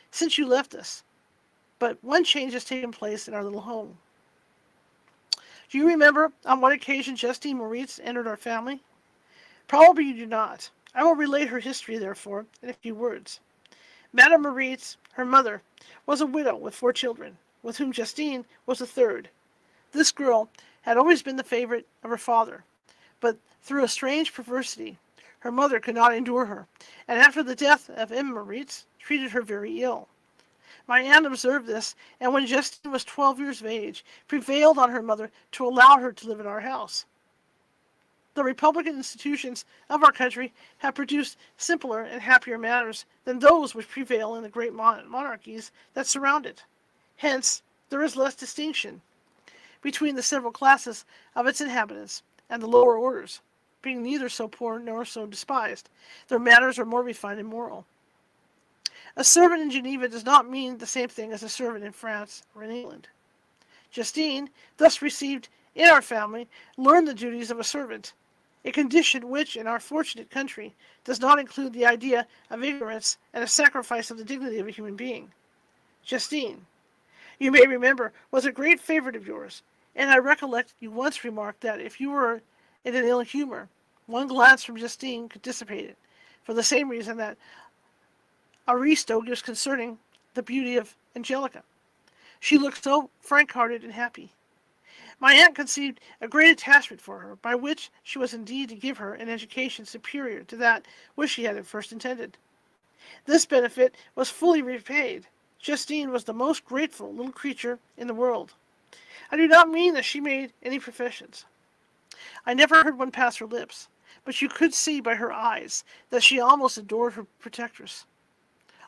since you left us. But one change has taken place in our little home. Do you remember on what occasion Justine Moritz entered our family? Probably you do not. I will relate her history, therefore, in a few words. Madame Moritz, her mother, was a widow with 4 children, with whom Justine was the third. This girl had always been the favorite of her father, but through a strange perversity, her mother could not endure her, and after the death of M. Moritz, treated her very ill. My aunt observed this, and when Justine was 12 years of age, prevailed on her mother to allow her to live in our house. The republican institutions of our country have produced simpler and happier manners than those which prevail in the great monarchies that surround it. Hence, there is less distinction between the several classes of its inhabitants, and the lower orders, being neither so poor nor so despised. Their manners are more refined and moral. A servant in Geneva does not mean the same thing as a servant in France or in England. Justine, thus received in our family, learned the duties of a servant, a condition which, in our fortunate country, does not include the idea of ignorance and a sacrifice of the dignity of a human being. Justine, you may remember, was a great favorite of yours, and I recollect you once remarked that if you were in an ill humor, one glance from Justine could dissipate it, for the same reason that Aristo gives concerning the beauty of Angelica. She looked so frank-hearted and happy. My aunt conceived a great attachment for her, by which she was indeed to give her an education superior to that which she had at first intended. This benefit was fully repaid. Justine was the most grateful little creature in the world. I do not mean that she made any professions. I never heard one pass her lips, but you could see by her eyes that she almost adored her protectress.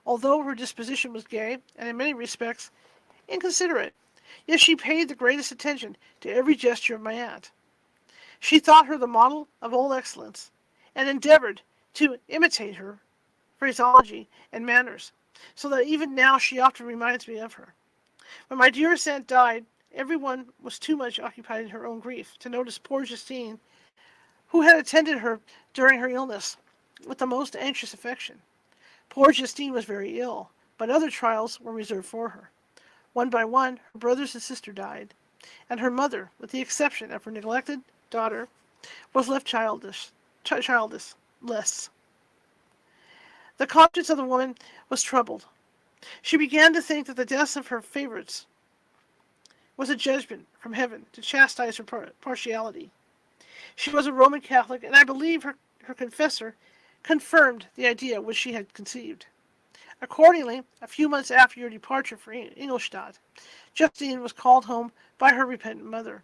Although her disposition was gay, and in many respects inconsiderate, yet she paid the greatest attention to every gesture of my aunt. She thought her the model of all excellence, and endeavored to imitate her phraseology and manners, so that even now she often reminds me of her. When my dearest aunt died, everyone was too much occupied in her own grief to notice poor Justine, who had attended her during her illness with the most anxious affection. Poor Justine was very ill, but other trials were reserved for her. One by one, her brothers and sister died, and her mother, with the exception of her neglected daughter, was left childless. The conscience of the woman was troubled. She began to think that the deaths of her favorites was a judgment from heaven to chastise her partiality. She was a Roman Catholic, and I believe her confessor confirmed the idea which she had conceived. Accordingly, a few months after your departure for Ingolstadt, Justine was called home by her repentant mother.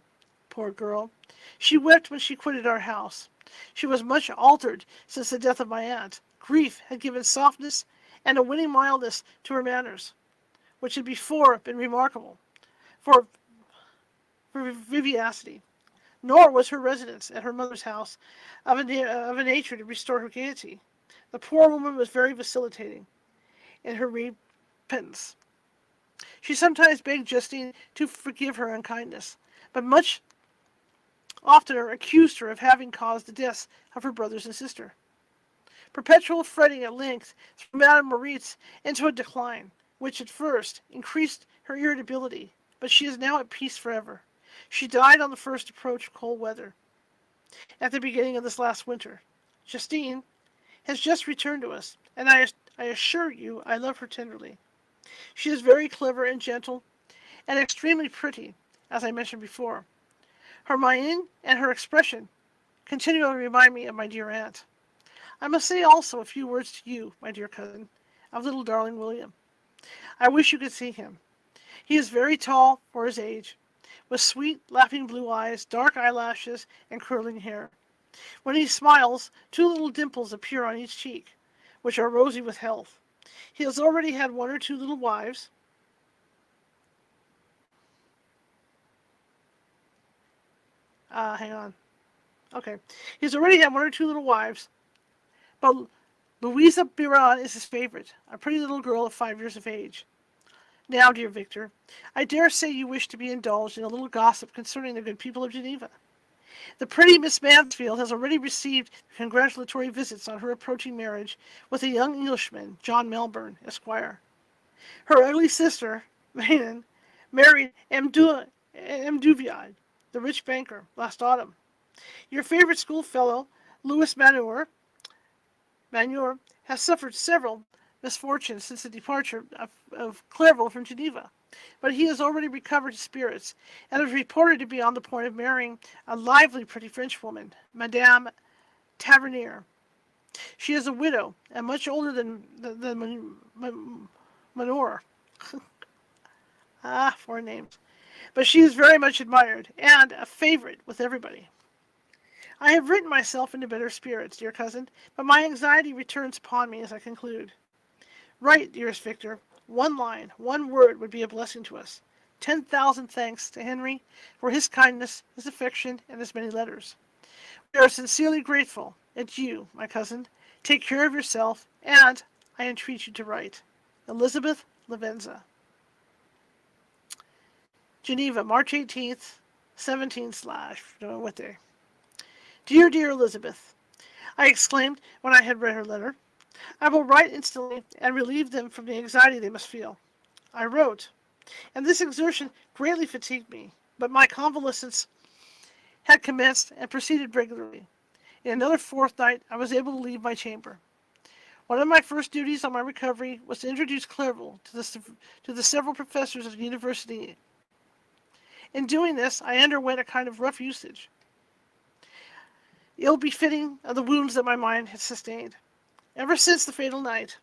Poor girl! She wept when she quitted our house. She was much altered since the death of my aunt. Grief had given softness and a winning mildness to her manners, which had before been remarkable for vivacity. Nor was her residence at her mother's house of a nature to restore her gaiety. The poor woman was very vacillating in her repentance. She sometimes begged Justine to forgive her unkindness, but much oftener accused her of having caused the deaths of her brothers and sister. Perpetual fretting at length threw Madame Moritz into a decline, which at first increased her irritability, but she is now at peace forever. She died on the first approach of cold weather, at the beginning of this last winter. Justine has just returned to us, and I assure you I love her tenderly. She is very clever and gentle, and extremely pretty, as I mentioned before. Her mien and her expression continually remind me of my dear aunt. I must say also a few words to you, my dear cousin, of little darling William. I wish you could see him. He is very tall for his age, with sweet, laughing blue eyes, dark eyelashes, and curling hair. When he smiles, two little dimples appear on each cheek, which are rosy with health. He has already had one or two little wives. Hang on. Okay. He's already had one or two little wives, but Louisa Biron is his favorite, a pretty little girl of 5 years of age. Now, dear Victor, I dare say you wish to be indulged in a little gossip concerning the good people of Geneva. The pretty Miss Mansfield has already received congratulatory visits on her approaching marriage with a young Englishman, John Melbourne, Esquire. Her ugly sister, Manon, married M. Duviad, the rich banker, last autumn. Your favorite schoolfellow, Louis Manure, has suffered several misfortunes since the departure of Clerval from Geneva, but he has already recovered his spirits, and is reported to be on the point of marrying a lively, pretty Frenchwoman, Madame Tavernier. She is a widow, and much older than Manor. Foreign names. But she is very much admired, and a favorite with everybody. I have written myself into better spirits, dear cousin, but my anxiety returns upon me as I conclude. Write, dearest Victor. One line, one word would be a blessing to us. 10,000 thanks to Henry for his kindness, his affection, and his many letters. We are sincerely grateful. Adieu, my cousin. Take care of yourself, and I entreat you to write. Elizabeth Lavenza. Geneva, March 18th, 17 / don't know what day. Dear, dear Elizabeth, I exclaimed when I had read her letter. I will write instantly and relieve them from the anxiety they must feel. I wrote, and this exertion greatly fatigued me, but my convalescence had commenced and proceeded regularly. In another fortnight I was able to leave my chamber. One of my first duties on my recovery was to introduce Clerval to the several professors of the university. In doing this, I underwent a kind of rough usage, ill befitting of the wounds that my mind had sustained. Ever since the fatal night,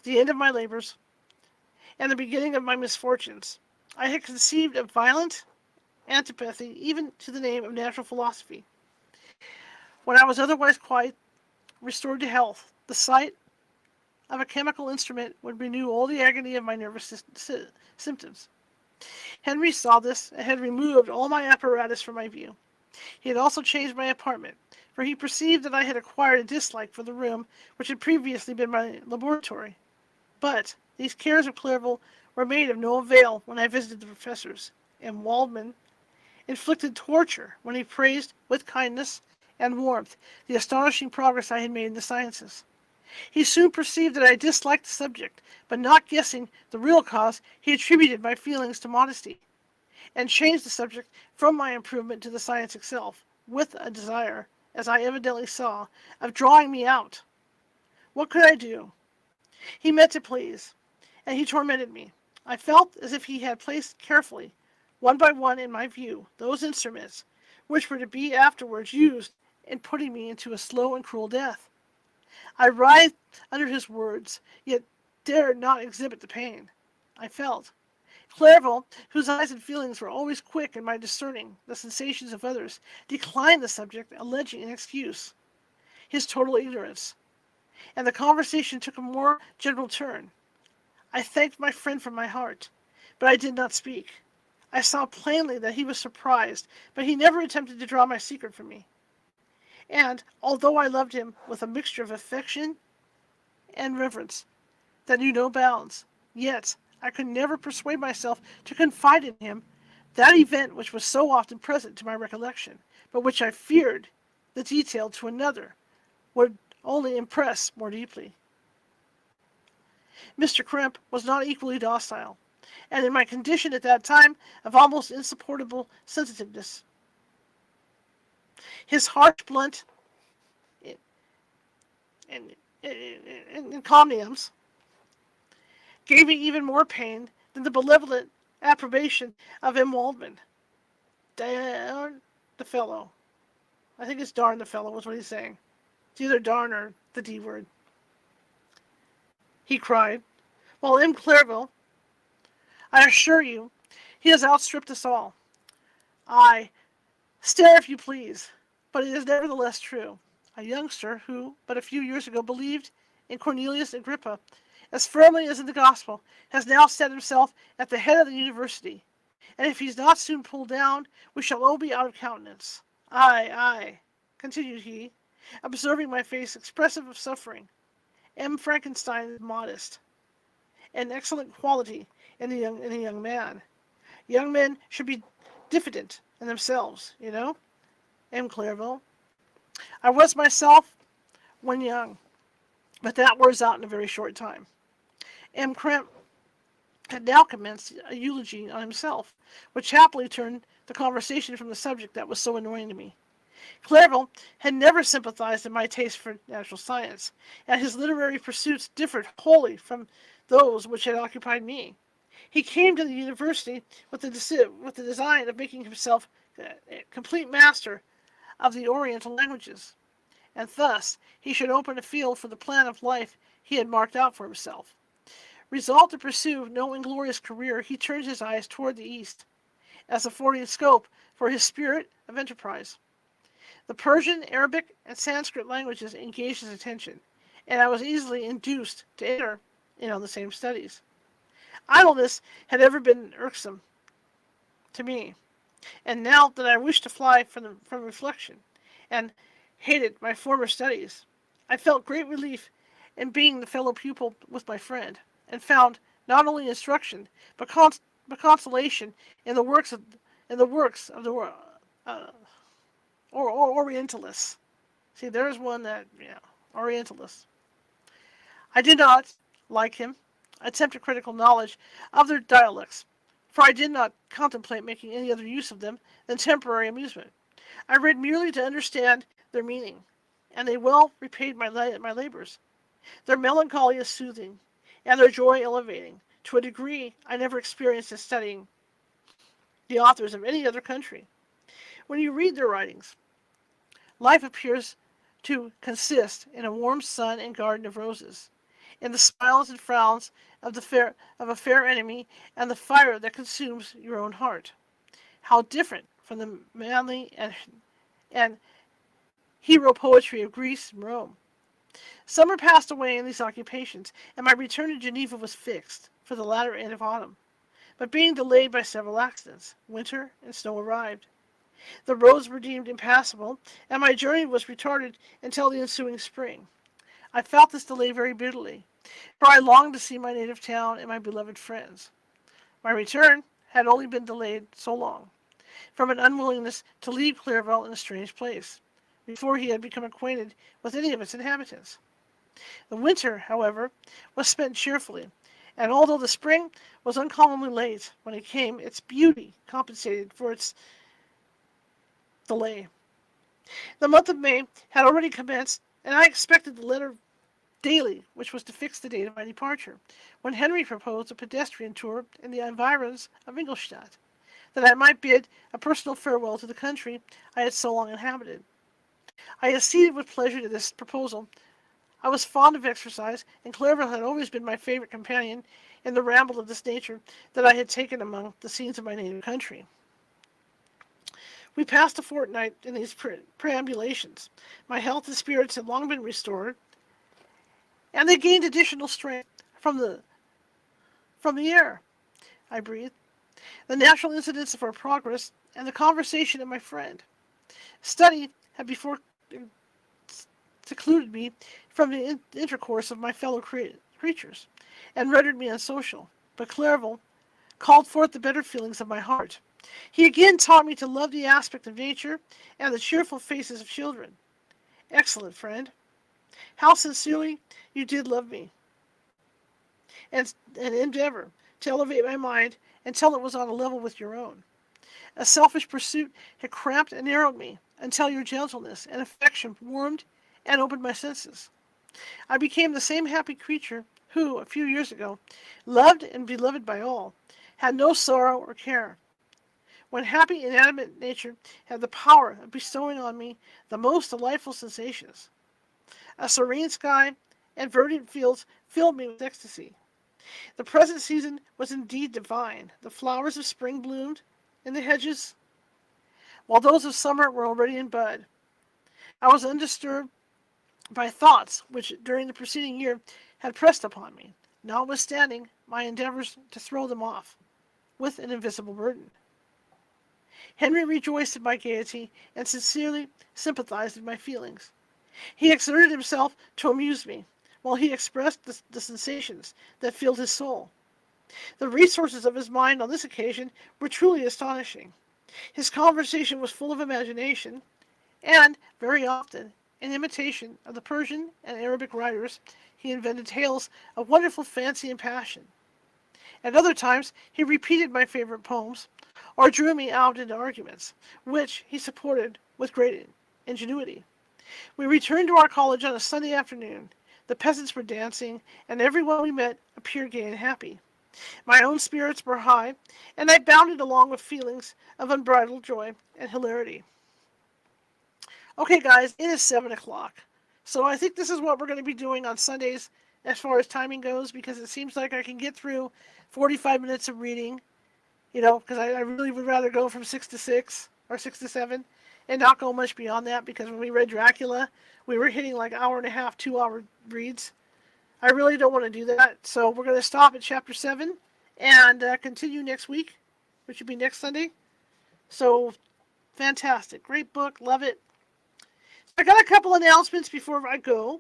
the end of my labors, and the beginning of my misfortunes, I had conceived a violent antipathy even to the name of natural philosophy. When I was otherwise quite restored to health, the sight of a chemical instrument would renew all the agony of my nervous symptoms. Henry saw this and had removed all my apparatus from my view. He had also changed my apartment, for he perceived that I had acquired a dislike for the room which had previously been my laboratory. But these cares of Clerval were made of no avail when I visited the professors, and Waldman inflicted torture when he praised with kindness and warmth the astonishing progress I had made in the sciences. He soon perceived that I disliked the subject, but not guessing the real cause, he attributed my feelings to modesty, and changed the subject from my improvement to the science itself, with a desire, as I evidently saw, of drawing me out. What could I do? He meant to please, and he tormented me. I felt as if he had placed carefully, one by one in my view, those instruments which were to be afterwards used in putting me into a slow and cruel death. I writhed under his words, yet dared not exhibit the pain I felt. Clerval, whose eyes and feelings were always quick in my discerning the sensations of others, declined the subject, alleging in excuse his total ignorance, and the conversation took a more general turn. I thanked my friend from my heart, but I did not speak. I saw plainly that he was surprised, but he never attempted to draw my secret from me. And, although I loved him with a mixture of affection and reverence that knew no bounds, yet I could never persuade myself to confide in him that event which was so often present to my recollection, but which I feared the detail to another would only impress more deeply. Mr. Crimp was not equally docile, and in my condition at that time of almost insupportable sensitiveness, his harsh, blunt and encomiums gave me even more pain than the benevolent approbation of M. Waldman. Darn the fellow. I think it's darn the fellow was what he's saying. It's either darn or the D word. He cried, while M. Clairville, I assure you, he has outstripped us all. Aye, stare if you please, but it is nevertheless true. A youngster who, but a few years ago, believed in Cornelius Agrippa as firmly as in the gospel, has now set himself at the head of the university, and if he's not soon pulled down, we shall all be out of countenance. Aye, aye, continued he, observing my face expressive of suffering. M. Frankenstein is modest, an excellent quality in a young man. Young men should be diffident in themselves, you know. M. Clairville. I was myself when young, but that wears out in a very short time. M. Cramp had now commenced a eulogy on himself, which happily turned the conversation from the subject that was so annoying to me. Clairville had never sympathized in my taste for natural science, and his literary pursuits differed wholly from those which had occupied me. He came to the university with the design of making himself a complete master of the Oriental languages, and thus he should open a field for the plan of life he had marked out for himself. Resolved to pursue no inglorious career, he turned his eyes toward the east, as affording scope for his spirit of enterprise. The Persian, Arabic, and Sanskrit languages engaged his attention, and I was easily induced to enter in on the same studies. Idleness had ever been irksome to me, and now that I wished to fly from reflection, and hated my former studies, I felt great relief in being the fellow pupil with my friend, and found not only instruction but consolation in the works of the Orientalists. See, there's one that Orientalists. I did not, like him, attempt a critical knowledge of their dialects, for I did not contemplate making any other use of them than temporary amusement. I read merely to understand their meaning, and they well repaid my labors. Their melancholy is soothing, and their joy elevating, to a degree I never experienced in studying the authors of any other country. When you read their writings, life appears to consist in a warm sun and garden of roses, in the smiles and frowns of a fair enemy, and the fire that consumes your own heart. How different from the manly and hero poetry of Greece and Rome. Summer passed away in these occupations, and my return to Geneva was fixed for the latter end of autumn. But being delayed by several accidents, winter and snow arrived. The roads were deemed impassable, and my journey was retarded until the ensuing spring. I felt this delay very bitterly, for I longed to see my native town and my beloved friends. My return had only been delayed so long, from an unwillingness to leave Clairville in a strange place, before he had become acquainted with any of its inhabitants. The winter, however, was spent cheerfully, and although the spring was uncommonly late when it came, its beauty compensated for its delay. The month of May had already commenced, and I expected the letter daily which was to fix the date of my departure, when Henry proposed a pedestrian tour in the environs of Ingolstadt, that I might bid a personal farewell to the country I had so long inhabited. I acceded with pleasure to this proposal. I was fond of exercise, and Clairville had always been my favorite companion in the ramble of this nature that I had taken among the scenes of my native country. We passed a fortnight in these perambulations. My health and spirits had long been restored, and they gained additional strength from the air I breathed, the natural incidents of our progress, and the conversation of my friend. Study had before secluded me from the intercourse of my fellow creatures, and rendered me unsocial, but Clairville called forth the better feelings of my heart. He again taught me to love the aspect of nature and the cheerful faces of children. Excellent friend, how sincerely you did love me, and endeavor to elevate my mind until it was on a level with your own. A selfish pursuit had cramped and narrowed me until your gentleness and affection warmed and opened my senses. I became the same happy creature who, a few years ago, loved and beloved by all, had no sorrow or care. When happy, inanimate nature had the power of bestowing on me the most delightful sensations. A serene sky and verdant fields filled me with ecstasy. The present season was indeed divine. The flowers of spring bloomed in the hedges, while those of summer were already in bud. I was undisturbed by thoughts which, during the preceding year, had pressed upon me, notwithstanding my endeavors to throw them off with an invisible burden. Henry rejoiced in my gaiety and sincerely sympathized in my feelings. He exerted himself to amuse me, while he expressed the sensations that filled his soul. The resources of his mind on this occasion were truly astonishing. His conversation was full of imagination, and, very often, in imitation of the Persian and Arabic writers, he invented tales of wonderful fancy and passion. At other times, he repeated my favorite poems, or drew me out into arguments, which he supported with great ingenuity. We returned to our college on a Sunday afternoon. The peasants were dancing, and everyone we met appeared gay and happy. My own spirits were high, and I bounded along with feelings of unbridled joy and hilarity. Okay, guys, it is 7 o'clock. So I think this is what we're going to be doing on Sundays as far as timing goes, because it seems like I can get through 45 minutes of reading, because I really would rather go from 6 to 6 or 6 to 7 and not go much beyond that, because when we read Dracula, we were hitting like hour and a half, 2-hour reads. I really don't want to do that. So we're going to stop at chapter 7 and continue next week, which would be next Sunday. So fantastic. Great book. Love it. I got a couple announcements before I go.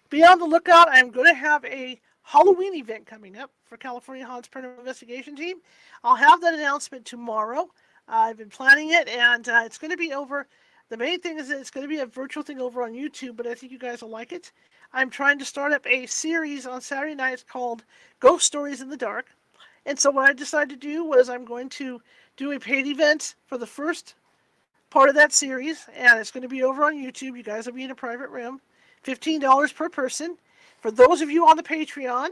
Be on the lookout. I'm going to have a Halloween event coming up for California Haunts Paranormal Investigation Team. I'll have that announcement tomorrow. I've been planning it, and it's going to be over. The main thing is that it's going to be a virtual thing over on YouTube, but I think you guys will like it. I'm trying to start up a series on Saturday nights called Ghost Stories in the Dark. And so what I decided to do was I'm going to do a paid event for the first part of that series, and it's going to be over on YouTube. You guys will be in a private room. $15 per person. For those of you on the Patreon,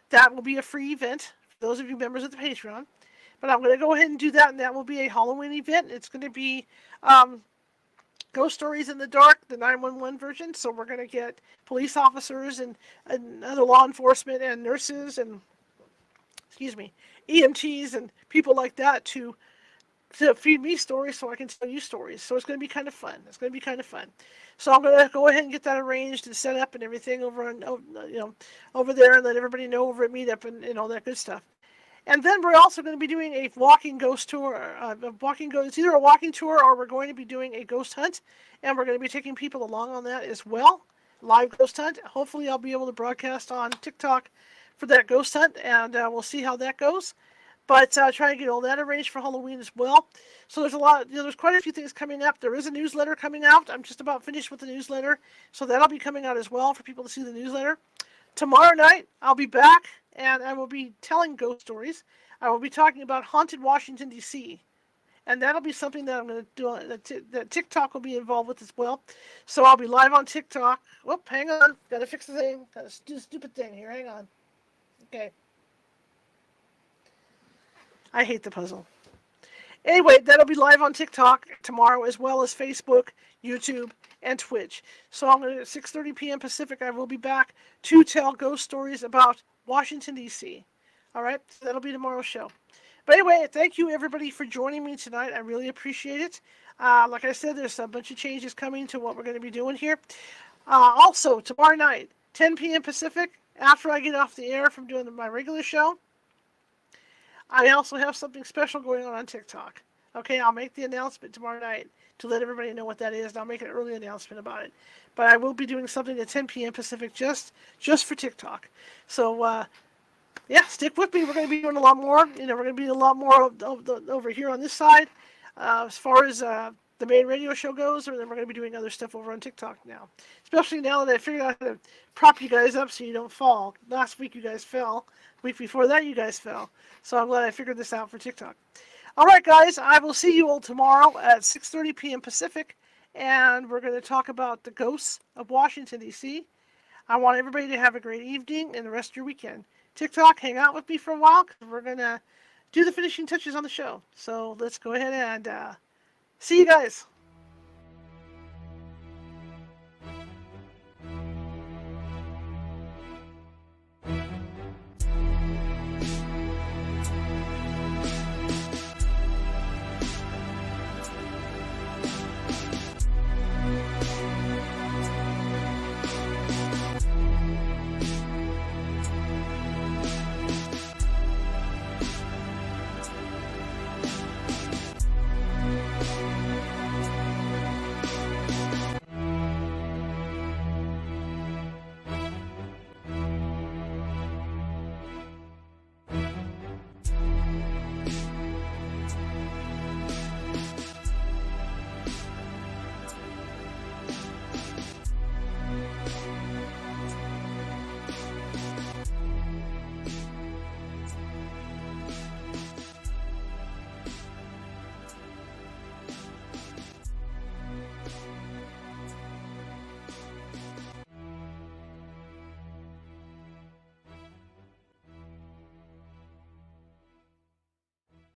that will be a free event for those of you members of the Patreon. But I'm going to go ahead and do that, and that will be a Halloween event. It's going to be Ghost Stories in the Dark, the 911 version. So we're going to get police officers and other law enforcement and nurses and, EMTs and people like that to feed me stories so I can tell you stories. So it's going to be kind of fun. So I'm going to go ahead and get that arranged and set up and everything over there, and let everybody know over at Meetup and all that good stuff. And then we're also going to be doing a walking ghost tour. It's either a walking tour or we're going to be doing a ghost hunt, and we're going to be taking people along on that as well. Live ghost hunt. Hopefully I'll be able to broadcast on TikTok for that ghost hunt, and we'll see how that goes. But try and get all that arranged for Halloween as well. So there's there's quite a few things coming up. There is a newsletter coming out. I'm just about finished with the newsletter, so that'll be coming out as well for people to see the newsletter. Tomorrow night, I'll be back, and I will be telling ghost stories. I will be talking about haunted Washington, D.C., and that'll be something that I'm going to do, that TikTok will be involved with as well. So I'll be live on TikTok. Whoop, hang on. Got to fix the thing. Got to do a stupid thing here. Hang on. Okay. I hate the puzzle. Anyway, that'll be live on TikTok tomorrow, as well as Facebook, YouTube, and Twitch. So I'm going to, at 6:30 p.m. Pacific, I will be back to tell ghost stories about Washington, D.C. All right? So that'll be tomorrow's show. But anyway, thank you, everybody, for joining me tonight. I really appreciate it. Like I said, there's a bunch of changes coming to what we're going to be doing here. Also, tomorrow night, 10 p.m. Pacific, after I get off the air from doing my regular show, I also have something special going on TikTok. Okay, I'll make the announcement tomorrow night to let everybody know what that is, and I'll make an early announcement about it. But I will be doing something at 10 p.m. Pacific just for TikTok. So, stick with me. We're going to be doing a lot more. We're going to be a lot more over here on this side. As far as the main radio show goes, or then we're going to be doing other stuff over on TikTok now. Especially now that I figured out how to prop you guys up so you don't fall. Last week you guys fell. The week before that you guys fell. So I'm glad I figured this out for TikTok. All right, guys. I will see you all tomorrow at 6:30 p.m. Pacific. and we're going to talk about the ghosts of Washington, D.C. I want everybody to have a great evening and the rest of your weekend. TikTok, hang out with me for a while because we're going to do the finishing touches on the show. So let's go ahead and see you guys.